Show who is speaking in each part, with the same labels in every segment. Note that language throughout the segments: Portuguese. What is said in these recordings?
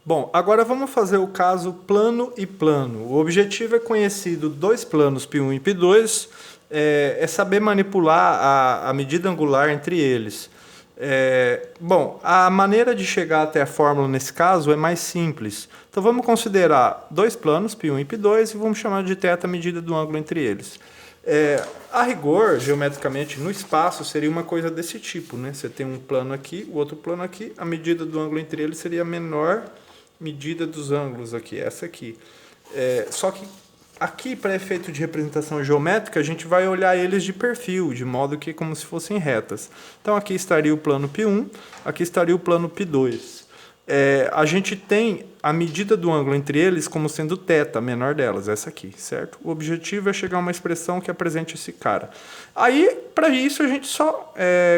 Speaker 1: Bom, agora vamos fazer o caso plano e plano. O objetivo é conhecido dois planos, π1 e π2, é saber manipular a medida angular entre eles. Bom, a maneira de chegar até a fórmula nesse caso é mais simples. Então vamos considerar dois planos, π1 e π2, e vamos chamar de θ a medida do ângulo entre eles. A rigor, geometricamente, no espaço seria uma coisa desse tipo, né? Você tem um plano aqui, o outro plano aqui, a medida do ângulo entre eles seria a menor medida dos ângulos aqui, essa aqui. Só que aqui, para efeito de representação geométrica, a gente vai olhar eles de perfil, de modo que como se fossem retas. Então aqui estaria o plano π1, aqui estaria o plano π2. A gente tem a medida do ângulo entre eles como sendo θ, a menor delas, essa aqui, certo? O objetivo é chegar a uma expressão que apresente esse cara. Aí, para isso, a gente só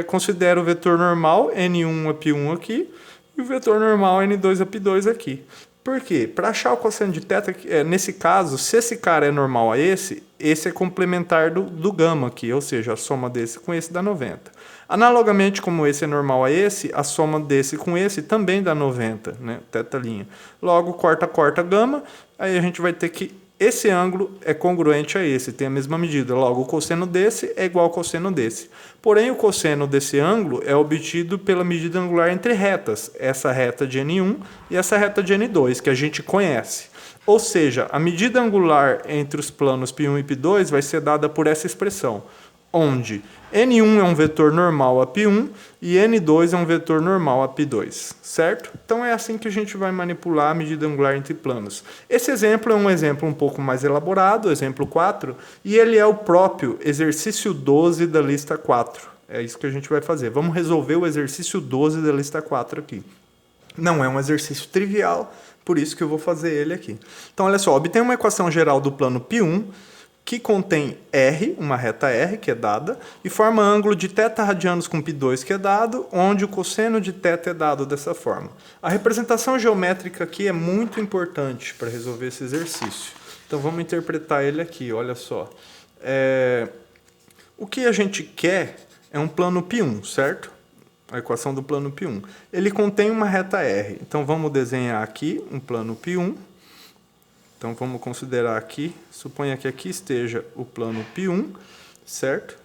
Speaker 1: considera o vetor normal, n1 a π1 aqui, e o vetor normal, n2 a π2 aqui. Por quê? Para achar o cosseno de θ, nesse caso, se esse cara é normal a esse é complementar do gama aqui, ou seja, a soma desse com esse dá 90. Analogamente, como esse é normal a esse, a soma desse com esse também dá 90, né? Θ'. Logo, corta gama, aí a gente vai ter que esse ângulo é congruente a esse, tem a mesma medida. Logo, o cosseno desse é igual ao cosseno desse. Porém, o cosseno desse ângulo é obtido pela medida angular entre retas, essa reta de n1 e essa reta de n2, que a gente conhece. Ou seja, a medida angular entre os planos π1 e π2 vai ser dada por essa expressão, onde n1 é um vetor normal a π1 e n2 é um vetor normal a π2, certo? Então é assim que a gente vai manipular a medida angular entre planos. Esse exemplo é um exemplo um pouco mais elaborado, exemplo 4, e ele é o próprio exercício 12 da lista 4. É isso que a gente vai fazer. Vamos resolver o exercício 12 da lista 4 aqui. Não é um exercício trivial, por isso que eu vou fazer ele aqui. Então olha só, obtenha uma equação geral do plano π1, que contém R, uma reta R, que é dada, e forma ângulo de θ radianos com π2, que é dado, onde o cosseno de θ é dado dessa forma. A representação geométrica aqui é muito importante para resolver esse exercício. Então vamos interpretar ele aqui, olha só. O que a gente quer é um plano π1, certo? A equação do plano π1. Ele contém uma reta R. Então vamos desenhar aqui um plano π1. Então, vamos considerar aqui, suponha que aqui esteja o plano π1, certo?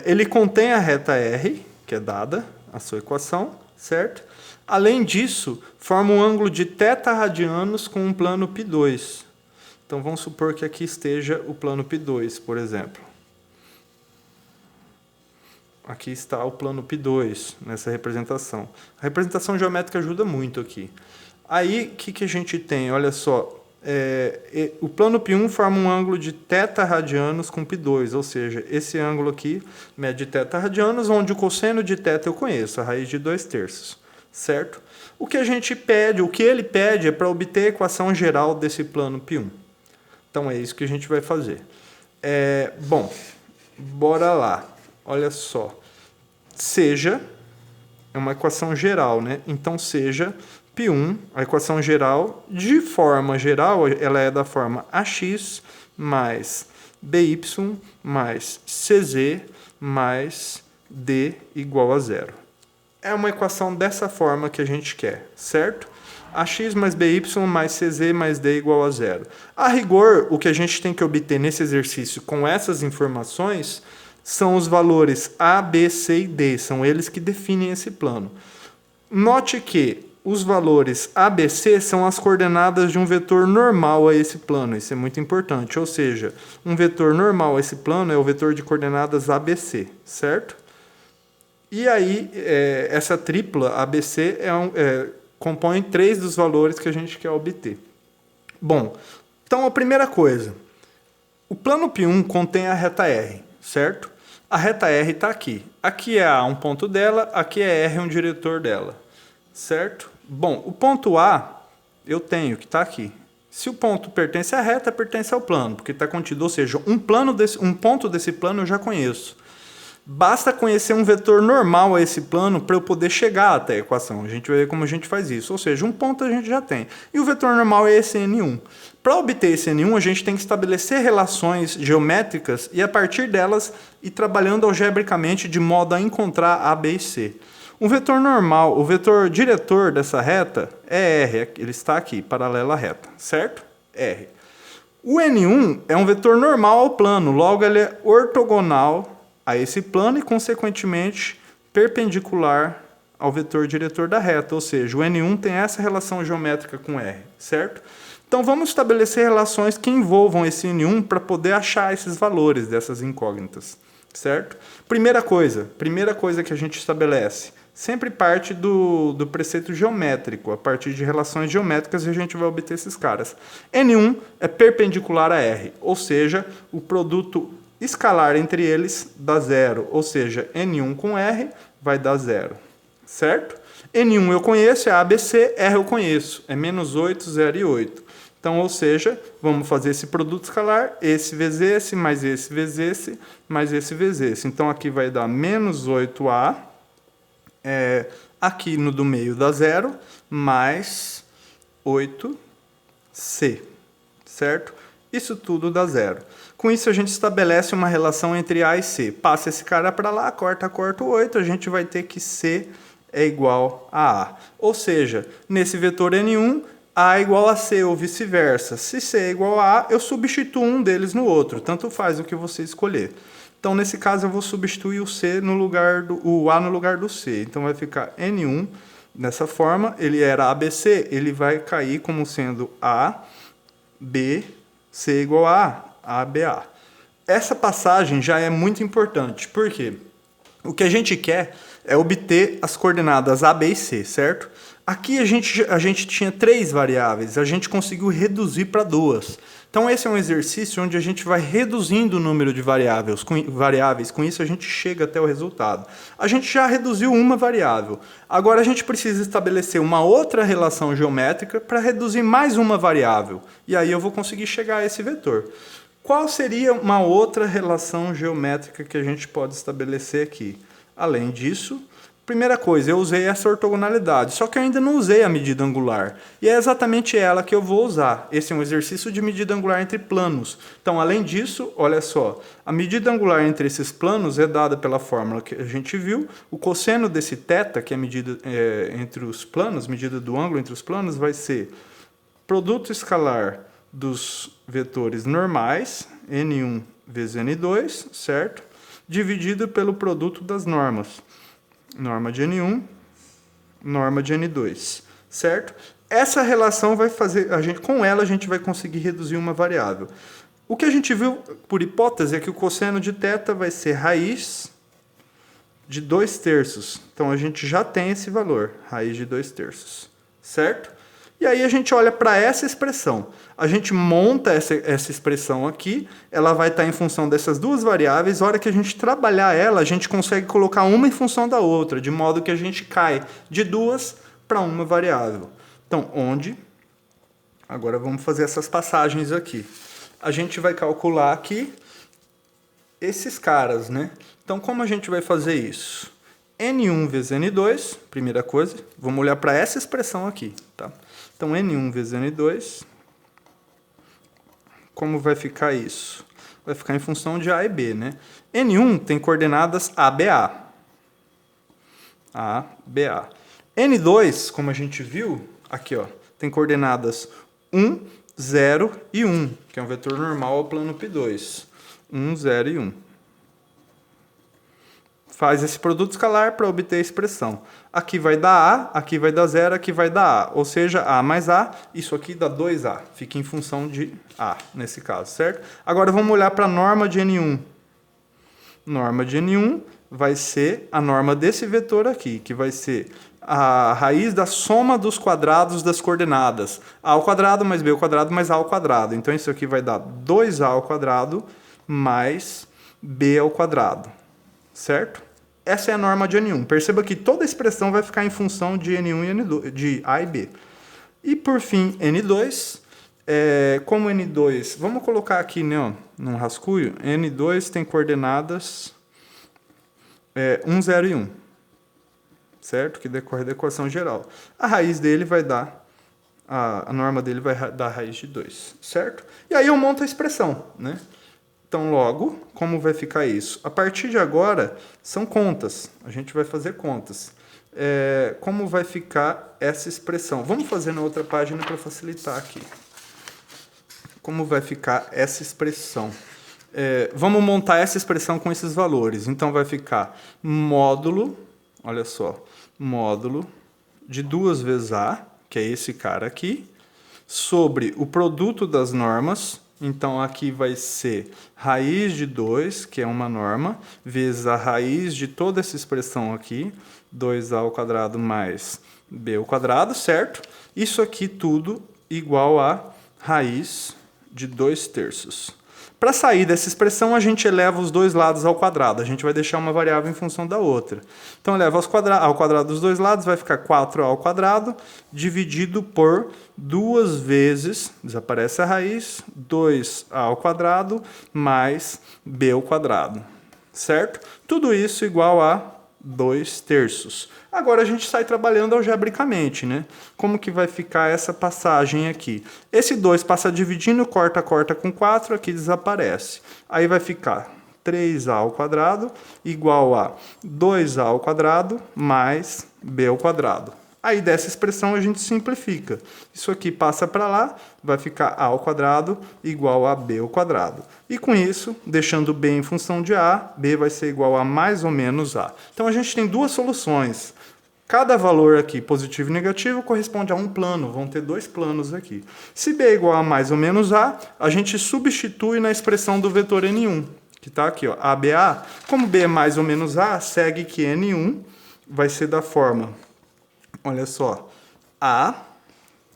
Speaker 1: Ele contém a reta R, que é dada, a sua equação, certo? Além disso, forma um ângulo de θ radianos com um plano π2. Então, vamos supor que aqui esteja o plano π2, por exemplo. Aqui está o plano π2, nessa representação. A representação geométrica ajuda muito aqui. Aí, o que a gente tem? Olha só, o plano π1 forma um ângulo de θ radianos com π2, ou seja, esse ângulo aqui mede θ radianos, onde o cosseno de θ eu conheço, a raiz de 2/3, certo? O que a gente pede, o que ele pede é para obter a equação geral desse plano π1. Então, é isso que a gente vai fazer. Bom, bora lá. Olha só, seja, é uma equação geral, né? Então, seja π1, a equação geral, de forma geral, ela é da forma ax mais by mais cz mais d igual a 0. É uma equação dessa forma que a gente quer, certo? Ax mais by mais cz mais d igual a 0. A rigor, o que a gente tem que obter nesse exercício com essas informações são os valores a, b, c e d. São eles que definem esse plano. Note que os valores A, B, C são as coordenadas de um vetor normal a esse plano. Isso é muito importante. Ou seja, um vetor normal a esse plano é o vetor de coordenadas ABC, certo? E aí, essa tripla ABC compõe 3 dos valores que a gente quer obter. Bom, então a primeira coisa. O plano π1 contém a reta R, certo? A reta R está aqui. Aqui é A um ponto dela, aqui é R um diretor dela, certo? Bom, o ponto A eu tenho, que está aqui. Se o ponto pertence à reta, pertence ao plano, porque está contido, ou seja, um ponto desse plano eu já conheço. Basta conhecer um vetor normal a esse plano para eu poder chegar até a equação. A gente vai ver como a gente faz isso. Ou seja, um ponto a gente já tem. E o vetor normal é esse N1. Para obter esse N1, a gente tem que estabelecer relações geométricas e, a partir delas, ir trabalhando algebricamente de modo a encontrar A, B e C. Um vetor normal, o vetor diretor dessa reta é R, ele está aqui, paralelo à reta, certo? R. O N1 é um vetor normal ao plano, logo ele é ortogonal a esse plano e, consequentemente, perpendicular ao vetor diretor da reta, ou seja, o N1 tem essa relação geométrica com R, certo? Então vamos estabelecer relações que envolvam esse N1 para poder achar esses valores dessas incógnitas, certo? Primeira coisa que a gente estabelece, sempre parte do preceito geométrico, a partir de relações geométricas a gente vai obter esses caras. N1 é perpendicular a R, ou seja, o produto escalar entre eles dá zero, ou seja, N1 com R vai dar zero. Certo? N1 eu conheço, é ABC, R eu conheço, é menos 8, 0 e 8. Então, ou seja, vamos fazer esse produto escalar, esse vezes esse, mais esse vezes esse, mais esse vezes esse. Então, aqui vai dar menos 8A, aqui no do meio dá 0, mais 8C, certo? Isso tudo dá 0. Com isso, a gente estabelece uma relação entre A e C. Passa esse cara para lá, corta 8, a gente vai ter que C é igual a A. Ou seja, nesse vetor N1, A é igual a C ou vice-versa. Se C é igual a A, eu substituo um deles no outro. Tanto faz o que você escolher. Então, nesse caso, eu vou substituir o C no lugar o A no lugar do C. Então, vai ficar N1 dessa forma. Ele era ABC, ele vai cair como sendo A, B, C igual a A, ABA. Essa passagem já é muito importante. Por quê? O que a gente quer é obter as coordenadas A, B e C, certo? Aqui a gente tinha 3 variáveis, a gente conseguiu reduzir para 2. Então esse é um exercício onde a gente vai reduzindo o número de variáveis. Com isso a gente chega até o resultado. A gente já reduziu uma variável. Agora a gente precisa estabelecer uma outra relação geométrica para reduzir mais uma variável. E aí eu vou conseguir chegar a esse vetor. Qual seria uma outra relação geométrica que a gente pode estabelecer aqui? Além disso, primeira coisa, eu usei essa ortogonalidade, só que eu ainda não usei a medida angular. E é exatamente ela que eu vou usar. Esse é um exercício de medida angular entre planos. Então, além disso, olha só, a medida angular entre esses planos é dada pela fórmula que a gente viu. O cosseno desse θ, que é a medida entre os planos, medida do ângulo entre os planos, vai ser produto escalar dos vetores normais, N1 vezes N2, certo? Dividido pelo produto das normas. Norma de N1, norma de N2, certo? Essa relação vai fazer, com ela a gente vai conseguir reduzir uma variável. O que a gente viu por hipótese é que o cosseno de θ vai ser raiz de 2/3. Então a gente já tem esse valor, raiz de 2/3, certo? E aí a gente olha para essa expressão. A gente monta essa expressão aqui, ela vai estar em função dessas duas variáveis. A hora que a gente trabalhar ela, a gente consegue colocar uma em função da outra, de modo que a gente cai de 2 para uma variável. Então, agora vamos fazer essas passagens aqui. A gente vai calcular aqui esses caras, né? Então, como a gente vai fazer isso? N1 vezes N2, primeira coisa, vamos olhar para essa expressão aqui, tá? Então, N1 vezes N2, como vai ficar isso? Vai ficar em função de A e B, né? N1 tem coordenadas ABA. ABA. N2, como a gente viu, aqui, ó, tem coordenadas 1, 0 e 1, que é um vetor normal ao plano π2. 1, 0 e 1. Faz esse produto escalar para obter a expressão. Aqui vai dar A, aqui vai dar 0, aqui vai dar A. Ou seja, A mais A, isso aqui dá 2A. Fica em função de A, nesse caso, certo? Agora vamos olhar para a norma de N1. Norma de N1 vai ser a norma desse vetor aqui, que vai ser a raiz da soma dos quadrados das coordenadas. A ao quadrado mais B ao quadrado mais A ao quadrado. Então isso aqui vai dar 2A ao quadrado mais B ao quadrado, certo? Essa é a norma de N1. Perceba que toda a expressão vai ficar em função de N1 e N2, de A e B. E por fim, N2, como N2, vamos colocar aqui, né, ó, num rascunho, N2 tem coordenadas 1, 0 e 1, certo? Que decorre da equação geral. A raiz dele vai dar, a norma dele vai dar a raiz de 2, certo? E aí eu monto a expressão, né? Então, logo, como vai ficar isso? A partir de agora, são contas. A gente vai fazer contas. como vai ficar essa expressão. Vamos fazer na outra página para facilitar aqui. Como vai ficar essa expressão? Vamos montar essa expressão com esses valores. Então, vai ficar módulo, olha só, módulo de 2 vezes A, que é esse cara aqui, sobre o produto das normas. Então, aqui vai ser raiz de 2, que é uma norma, vezes a raiz de toda essa expressão aqui, 2A ao quadrado mais B ao quadrado, certo? Isso aqui tudo igual a raiz de 2/3. Para sair dessa expressão, a gente eleva os dois lados ao quadrado. A gente vai deixar uma variável em função da outra. Então, eleva ao quadrado dos dois lados, vai ficar 4A ao quadrado, dividido por 2 vezes, desaparece a raiz, 2A ao quadrado mais B ao quadrado. Certo? Tudo isso igual a 2/3. Agora a gente sai trabalhando algebricamente, né? Como que vai ficar essa passagem aqui? Esse 2 passa dividindo, corta com 4, aqui desaparece. Aí vai ficar 3A ao quadrado igual a 2A ao quadrado mais B ao quadrado. Aí dessa expressão a gente simplifica. Isso aqui passa para lá, vai ficar A ao quadrado igual a B ao quadrado. E com isso, deixando B em função de A, B vai ser igual a mais ou menos A. Então a gente tem duas soluções. Cada valor aqui, positivo e negativo, corresponde a um plano. Vão ter 2 planos aqui. Se B é igual a mais ou menos A, a gente substitui na expressão do vetor N1, que está aqui, ó, ABA. Como B é mais ou menos A, segue que N1 vai ser da forma... Olha só, A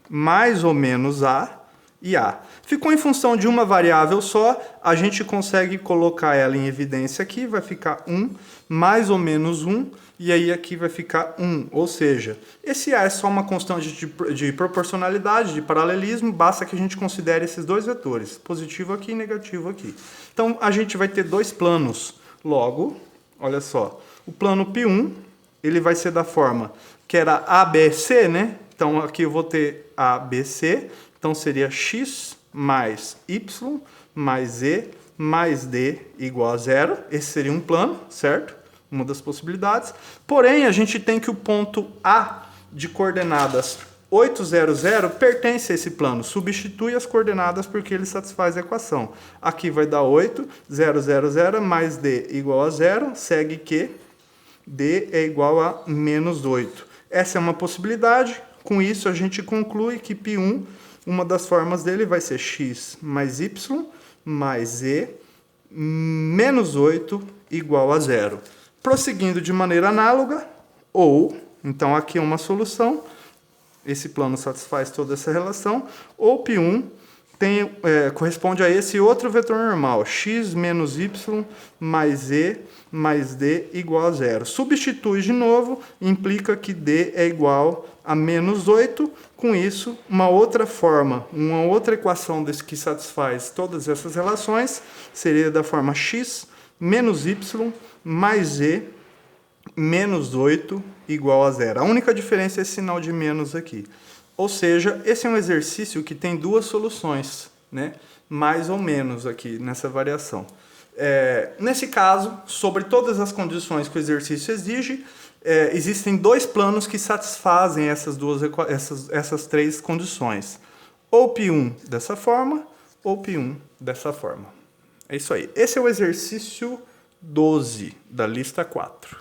Speaker 1: mais ou menos A e A. Ficou em função de uma variável só, a gente consegue colocar ela em evidência aqui, vai ficar 1 mais ou menos 1, e aí aqui vai ficar 1. Ou seja, esse A é só uma constante de proporcionalidade, de paralelismo, basta que a gente considere esses dois vetores, positivo aqui e negativo aqui. Então, a gente vai ter 2 planos. Logo, olha só, o plano π1, ele vai ser da forma que era ABC, né? Então, aqui eu vou ter ABC, então seria x mais y mais e mais d igual a 0. Esse seria um plano, certo? Uma das possibilidades. Porém, a gente tem que o ponto A de coordenadas 800 pertence a esse plano. Substitui as coordenadas porque ele satisfaz a equação. Aqui vai dar 8, 0, 0, 0, mais d igual a 0. Segue que d é igual a menos 8. Essa é uma possibilidade. Com isso, a gente conclui que π1, uma das formas dele vai ser x mais y mais e menos 8 igual a 0. Prosseguindo de maneira análoga, ou, então aqui é uma solução, esse plano satisfaz toda essa relação, ou π1 corresponde a esse outro vetor normal, x menos y mais e mais d igual a 0. Substitui de novo, implica que d é igual a menos 8. Com isso, uma outra forma, uma outra equação que satisfaz todas essas relações seria da forma x menos y mais e menos 8 igual a 0. A única diferença é esse sinal de menos aqui. Ou seja, esse é um exercício que tem 2 soluções, né? Mais ou menos aqui nessa variação. Nesse caso, sobre todas as condições que o exercício exige, existem 2 planos que satisfazem essas 3 condições. Ou π1 dessa forma, ou π1 dessa forma. É isso aí. Esse é o exercício 12 da lista 4.